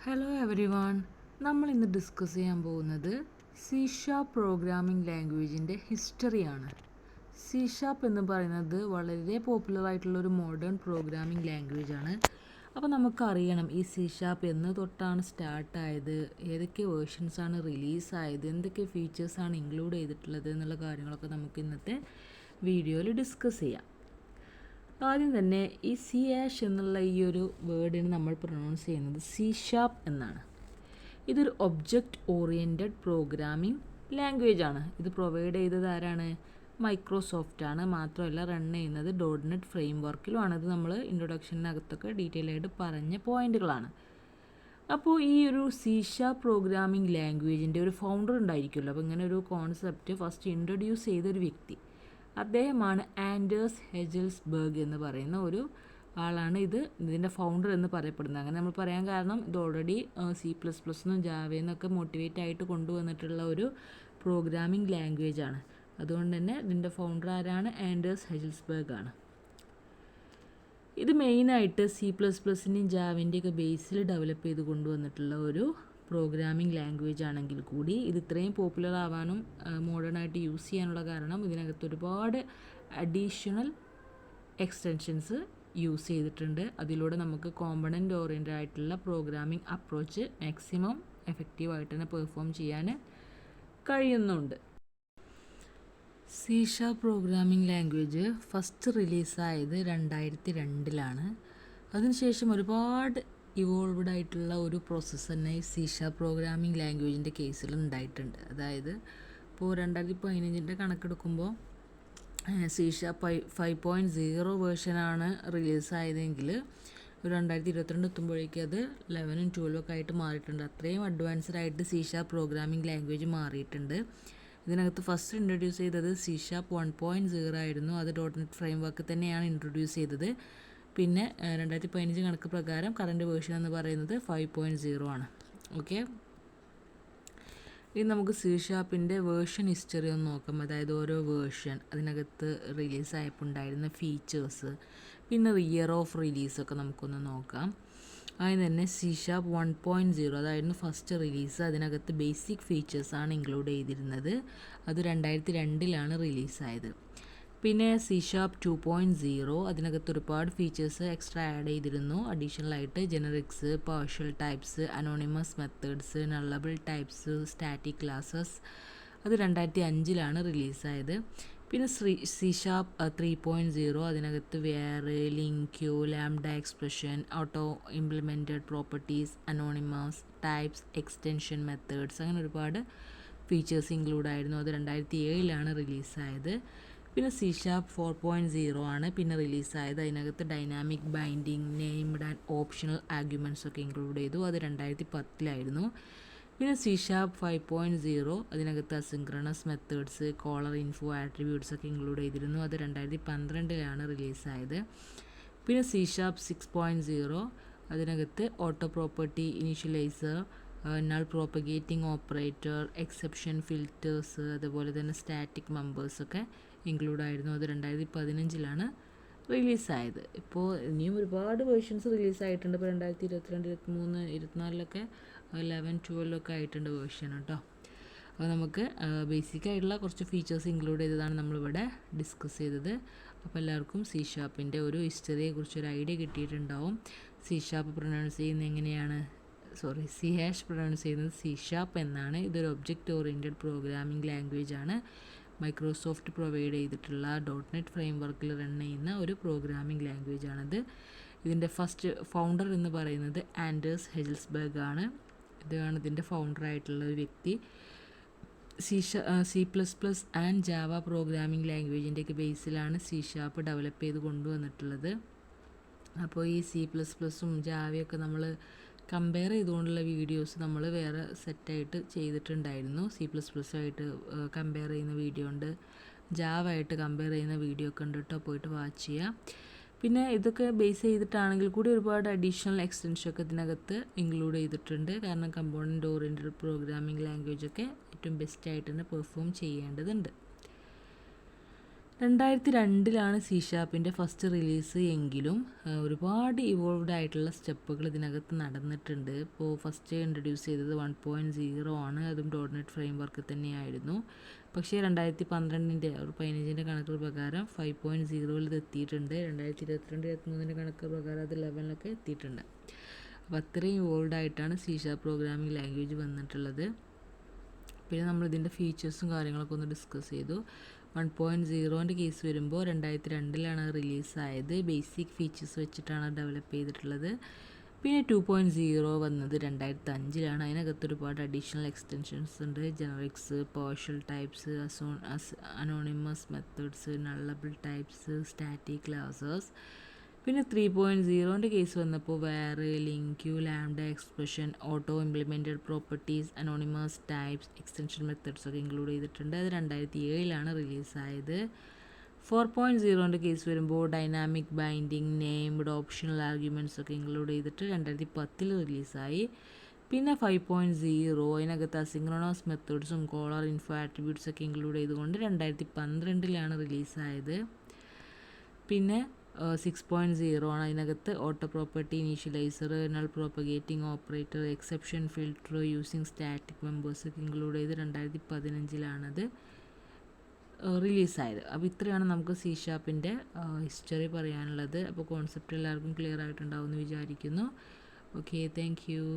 Hello every one, നമ്മൾ ഇന്ന് discuss ചെയ്യാൻ പോകുന്നത് C# പ്രോഗ്രാമിംഗ് ലാംഗ്വേജിൻ്റെ ഹിസ്റ്ററിയാണ്. C# എന്ന് പറയുന്നത് വളരെ പോപ്പുലർ ആയിട്ടുള്ളൊരു മോഡേൺ പ്രോഗ്രാമിംഗ് ലാംഗ്വേജ് ആണ്. അപ്പോൾ നമുക്കറിയണം ഈ C# എന്ന് തൊട്ടാണ് സ്റ്റാർട്ടായത്, ഏതൊക്കെ വേർഷൻസാണ് റിലീസായത്, എന്തൊക്കെ ഫീച്ചേഴ്സാണ് ഇൻക്ലൂഡ് ചെയ്തിട്ടുള്ളത് എന്നുള്ള കാര്യങ്ങളൊക്കെ നമുക്ക് ഇന്നത്തെ വീഡിയോയിൽ ഡിസ്കസ് ചെയ്യാം. ആദ്യം തന്നെ ഈ C# എന്നുള്ള ഈ ഒരു വേർഡിന് നമ്മൾ പ്രൊനൗൺസ് ചെയ്യുന്നത് C# എന്നാണ്. ഇതൊരു ഒബ്ജക്റ്റ് ഓറിയൻറ്റഡ് പ്രോഗ്രാമിംഗ് ലാംഗ്വേജ് ആണ്. ഇത് പ്രൊവൈഡ് ചെയ്തത് ആരാണ്? മൈക്രോസോഫ്റ്റ് ആണ്. മാത്രമല്ല റൺ ചെയ്യുന്നത് .NET ഫ്രെയിം വർക്കിലുമാണ്. ഇത് നമ്മൾ ഇൻട്രൊഡക്ഷനകത്തൊക്കെ ഡീറ്റെയിൽ ആയിട്ട് പറഞ്ഞ പോയിന്റുകളാണ്. അപ്പോൾ ഈ ഒരു C# പ്രോഗ്രാമിംഗ് ലാംഗ്വേജിൻ്റെ ഒരു ഫൗണ്ടർ ഉണ്ടായിരിക്കുമല്ലോ. അപ്പോൾ ഇങ്ങനെ ഒരു കോൺസെപ്റ്റ് ഫസ്റ്റ് ഇൻട്രൊഡ്യൂസ് ചെയ്തൊരു വ്യക്തി, അദ്ദേഹമാണ് ആൻഡേഴ്സ് ഹെജൽസ്ബർഗ് എന്ന് പറയുന്ന ഒരു ആളാണ് ഇതിൻ്റെ ഫൗണ്ടർ എന്ന് പറയപ്പെടുന്നത്. അങ്ങനെ നമ്മൾ പറയാൻ കാരണം ഇത് ഓൾറെഡി C++നും ജാവയെന്നൊക്കെ മോട്ടിവേറ്റ് ആയിട്ട് കൊണ്ടുവന്നിട്ടുള്ള ഒരു പ്രോഗ്രാമിംഗ് ലാംഗ്വേജ് ആണ്. അതുകൊണ്ട് തന്നെ ഇതിൻ്റെ ഫൗണ്ടർ ആരാണ്? ആൻഡേഴ്സ് ഹെജൽസ്ബർഗ് ആണ്. ഇത് മെയിനായിട്ട് C++ൻ്റെയും ജാവൻ്റെയൊക്കെ ബേസിൽ ഡെവലപ്പ് ചെയ്ത് കൊണ്ടുവന്നിട്ടുള്ള ഒരു പ്രോഗ്രാമിംഗ് ലാംഗ്വേജ് ആണെങ്കിൽ കൂടി ഇത് ഇത്രയും പോപ്പുലർ ആവാനും മോഡേൺ ആയിട്ട് യൂസ് ചെയ്യാനുള്ള കാരണം ഇതിനകത്ത് ഒരുപാട് അഡീഷണൽ എക്സ്റ്റൻഷൻസ് യൂസ് ചെയ്തിട്ടുണ്ട്. അതിലൂടെ നമുക്ക് കോമ്പണൻ്റ് ഓറിയൻറ്റഡ് ആയിട്ടുള്ള പ്രോഗ്രാമിംഗ് അപ്രോച്ച് മാക്സിമം എഫക്റ്റീവായിട്ട് തന്നെ പെർഫോം ചെയ്യാൻ കഴിയുന്നുണ്ട്. C# പ്രോഗ്രാമിംഗ് ലാംഗ്വേജ് ഫസ്റ്റ് റിലീസായത് 2002 അതിനുശേഷം ഒരുപാട് ഇവോൾവ്ഡ് ആയിട്ടുള്ള ഒരു പ്രോസസ്സ് തന്നെ C# പ്രോഗ്രാമിംഗ് ലാംഗ്വേജിൻ്റെ കേസിൽ ഉണ്ടായിട്ടുണ്ട്. അതായത് ഇപ്പോൾ 2015 കണക്കെടുക്കുമ്പോൾ C# 5.0 വേർഷനാണ് റിലീസായതെങ്കിൽ 2022 എത്തുമ്പോഴേക്കും അത് 11ഉം 12ഒക്കെ ആയിട്ട് മാറിയിട്ടുണ്ട്. അത്രയും അഡ്വാൻസ്ഡ് ആയിട്ട് C# പ്രോഗ്രാമിംഗ് ലാംഗ്വേജ് മാറിയിട്ടുണ്ട്. ഇതിനകത്ത് ഫസ്റ്റ് ഇൻട്രൊഡ്യൂസ് ചെയ്തത് C# 1.0 ആയിരുന്നു. അത് .NET ഫ്രെയിം വർക്ക് തന്നെയാണ് ഇൻട്രൊഡ്യൂസ് ചെയ്തത്. പിന്നെ 2015 കണക്ക് പ്രകാരം കറൻറ്റ് വേർഷൻ എന്ന് പറയുന്നത് 5.0 ആണ്. ഓക്കെ, ഇനി നമുക്ക് C#ൻ്റെ വേർഷൻ ഹിസ്റ്ററി ഒന്ന് നോക്കാം. അതായത് ഓരോ വേർഷൻ, അതിനകത്ത് റിലീസായപ്പോൾ ഉണ്ടായിരുന്ന ഫീച്ചേഴ്സ്, പിന്നെ ഇയർ ഓഫ് റിലീസൊക്കെ നമുക്കൊന്ന് നോക്കാം. ആദ്യം തന്നെ C# 1.0 അതായിരുന്നു ഫസ്റ്റ് റിലീസ്. അതിനകത്ത് ബേസിക് ഫീച്ചേഴ്സാണ് ഇൻക്ലൂഡ് ചെയ്തിരുന്നത്. അത് 2002 റിലീസായത്. പിന്നെ C# 2.0 അതിനകത്ത് ഒരുപാട് ഫീച്ചേഴ്സ് എക്സ്ട്രാ ആഡ് ചെയ്തിരുന്നു. അഡീഷണൽ ആയിട്ട് generics, partial types, anonymous methods, nullable types, static classes. അത് 2005 റിലീസായത്. പിന്നെ C# 3.0 അതിനകത്ത് വേറെ, LINQ, lambda expression, auto implemented properties, anonymous types, extension methods, അങ്ങനെ ഒരുപാട് ഫീച്ചേഴ്സ് ഇൻക്ലൂഡ് ആയിരുന്നു. അത് 2007 റിലീസായത്. പിന്നെ C# 4.0 ആണ് പിന്നെ റിലീസായത്. അതിനകത്ത് dynamic binding, named and optional arguments ഒക്കെ ഇൻക്ലൂഡ് ചെയ്തു. അത് 2010 പിന്നെ C# 5.0 അതിനകത്ത് asynchronous methods, caller info, attributes ഒക്കെ ഇൻക്ലൂഡ് ചെയ്തിരുന്നു. അത് 2012 റിലീസായത്. പിന്നെ C# 6.0 അതിനകത്ത് auto property, initializer, null propagating operator, exception filters, അതുപോലെ തന്നെ സ്റ്റാറ്റിക് മെമ്പേഴ്സൊക്കെ ഇൻക്ലൂഡ് ആയിരുന്നു. അത് 2015 റിലീസായത്. ഇപ്പോൾ ഇനിയും ഒരുപാട് വേർഷൻസ് റിലീസായിട്ടുണ്ട്. ഇപ്പോൾ 2022, 2023, 2024 11, 12 ആയിട്ടുണ്ട് വേർഷൻ കേട്ടോ. അപ്പോൾ നമുക്ക് ബേസിക്കായിട്ടുള്ള കുറച്ച് ഫീച്ചേഴ്സ് ഇൻക്ലൂഡ് ചെയ്തതാണ് നമ്മളിവിടെ ഡിസ്കസ് ചെയ്തത്. അപ്പോൾ എല്ലാവർക്കും C# ഒരു ഹിസ്റ്ററിയെക്കുറിച്ച് ഒരു ഐഡിയ കിട്ടിയിട്ടുണ്ടാവും. C# പ്രൊനൗൺസ് ചെയ്യുന്നത് എങ്ങനെയാണ്? C# പ്രൊനൗൺസ് ചെയ്യുന്നത് C# എന്നാണ്. ഇതൊരു ഒബ്ജക്റ്റ് ഓറിയൻറ്റഡ് പ്രോഗ്രാമിംഗ് ലാംഗ്വേജ് ആണ്. മൈക്രോസോഫ്റ്റ് പ്രൊവൈഡ് ചെയ്തിട്ടുള്ള .NET ഫ്രെയിം വർക്കിൽ റൺ ചെയ്യുന്ന ഒരു പ്രോഗ്രാമിംഗ് ലാംഗ്വേജ് ആണിത്. ഇതിൻ്റെ ഫസ്റ്റ് ഫൗണ്ടർ എന്ന് പറയുന്നത് ആൻഡേഴ്സ് ഹെജൽസ്ബർഗ് ആണ്. ഇതാണ് ഇതിൻ്റെ ഫൗണ്ടറായിട്ടുള്ള ഒരു വ്യക്തി. C++ ആൻഡ് ജാവ പ്രോഗ്രാമിംഗ് ലാംഗ്വേജിൻ്റെയൊക്കെ ബേസിലാണ് C# ഡെവലപ്പ് ചെയ്ത് കൊണ്ടുവന്നിട്ടുള്ളത്. അപ്പോൾ ഈ C++ഉം ജാവയൊക്കെ നമ്മൾ കമ്പയർ ചെയ്തുകൊണ്ടുള്ള വീഡിയോസ് നമ്മൾ വേറെ സെറ്റായിട്ട് ചെയ്തിട്ടുണ്ടായിരുന്നു. C++ ആയിട്ട് കമ്പയർ ചെയ്യുന്ന വീഡിയോ ഉണ്ട്, ജാവ ആയിട്ട് കമ്പയർ ചെയ്യുന്ന വീഡിയോ ഒക്കെ ഉണ്ട് കേട്ടോ, പോയിട്ട് വാച്ച് ചെയ്യുക. പിന്നെ ഇതൊക്കെ ബേസ് ചെയ്തിട്ടാണെങ്കിൽ കൂടി ഒരുപാട് അഡീഷണൽ എക്സ്റ്റൻഷനൊക്കെ ഇതിനകത്ത് ഇൻക്ലൂഡ് ചെയ്തിട്ടുണ്ട്. കാരണം കമ്പോണൻ്റ് ഓറിയൻറ്റഡ് പ്രോഗ്രാമിംഗ് ലാംഗ്വേജൊക്കെ ഏറ്റവും ബെസ്റ്റായിട്ട് തന്നെ പെർഫോം ചെയ്യേണ്ടതുണ്ട്. 2002 സി ഷാർപ്പിൻ്റെ ഫസ്റ്റ് റിലീസ് എങ്കിലും ഒരുപാട് ഇവോൾവ്ഡ് ആയിട്ടുള്ള സ്റ്റെപ്പുകൾ ഇതിനകത്ത് നടന്നിട്ടുണ്ട്. ഇപ്പോൾ ഫസ്റ്റ് ഇൻട്രൊഡ്യൂസ് ചെയ്തത് 1.0 ആണ്, അതും ഡോട്ട് ഫ്രെയിം വർക്ക് തന്നെയായിരുന്നു. പക്ഷേ 2012 ഒരു 15 കണക്കുകൾ പ്രകാരം 5.0 ഇത് എത്തിയിട്ടുണ്ട്. 2022-23 കണക്കുകൾ പ്രകാരം അത് 11 എത്തിയിട്ടുണ്ട്. അപ്പോൾ അത്രയും ഇവോൾവ്ഡ് ആയിട്ടാണ് സി ഷാർപ്പ് പ്രോഗ്രാമിംഗ് ലാംഗ്വേജ് വന്നിട്ടുള്ളത്. പിന്നെ നമ്മൾ ഇതിൻ്റെ ഫീച്ചേഴ്സും കാര്യങ്ങളൊക്കെ ഒന്ന് ഡിസ്കസ് ചെയ്തു. 1.0ൻ്റെ കേസ് വരുമ്പോൾ 2002 റിലീസായത്. ബേസിക് ഫീച്ചേഴ്സ് വെച്ചിട്ടാണ് ഡെവലപ്പ് ചെയ്തിട്ടുള്ളത്. പിന്നെ 2.0 വന്നത് 2005. അതിനകത്ത് ഒരുപാട് അഡീഷണൽ എക്സ്റ്റൻഷൻസ് ഉണ്ട്. Generics, partial types, anonymous methods, nullable types, static classes. പിന്നെ 3.0ൻ്റെ കേസ് വന്നപ്പോൾ വേറെ, LINQ, lambda expression, auto implemented properties, anonymous types, extension methods ഒക്കെ ഇൻക്ലൂഡ് ചെയ്തിട്ടുണ്ട്. അത് 2007 റിലീസായത്. 4.0ൻ്റെ കേസ് വരുമ്പോൾ dynamic binding, named, optional arguments ഒക്കെ ഇൻക്ലൂഡ് ചെയ്തിട്ട് 2010 റിലീസായി. പിന്നെ 5.0 അതിനകത്ത് അസിങ്ക്രണസ് മെത്തേഡ്സും കോളർ ഇൻഫോ ആട്രിബ്യൂട്ട്സ് ഒക്കെ ഇൻക്ലൂഡ് ചെയ്തുകൊണ്ട് 2012 റിലീസായത്. പിന്നെ 6.0 ആണ്. അതിനകത്ത് auto property initializer, null propagating operator, exception filter, using static members ഒക്കെ ഇൻക്ലൂഡ് ചെയ്ത് 2015 റിലീസായത്. അപ്പോൾ ഇത്രയാണ് നമുക്ക് സി ഷാർപ്പിൻ്റെ ഹിസ്റ്ററി പറയാനുള്ളത്. അപ്പോൾ കോൺസെപ്റ്റ് എല്ലാവർക്കും ക്ലിയർ ആയിട്ടുണ്ടാവുമെന്ന് വിചാരിക്കുന്നു. Okay, thank you.